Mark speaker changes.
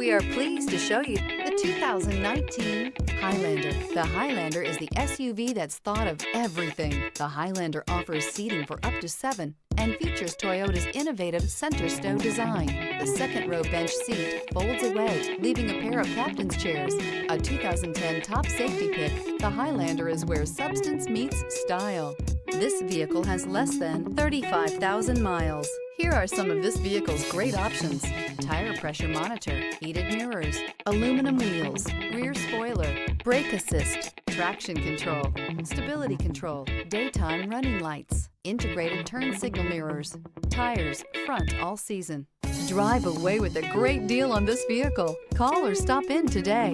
Speaker 1: We are pleased to show you the 2019 Highlander. The Highlander is the SUV that's thought of everything. The Highlander offers seating for up to 7 and features Toyota's innovative center stow design. The second row bench seat folds away, leaving a pair of captain's chairs. A 2010 top safety pick, the Highlander is where substance meets style. This vehicle has less than 35,000 miles. Here are some of this vehicle's great options: tire pressure monitor, heated mirrors, aluminum wheels, rear spoiler, brake assist, traction control, stability control, daytime running lights, integrated turn signal mirrors, tires front all season. Drive away with a great deal on this vehicle. Call or stop in today.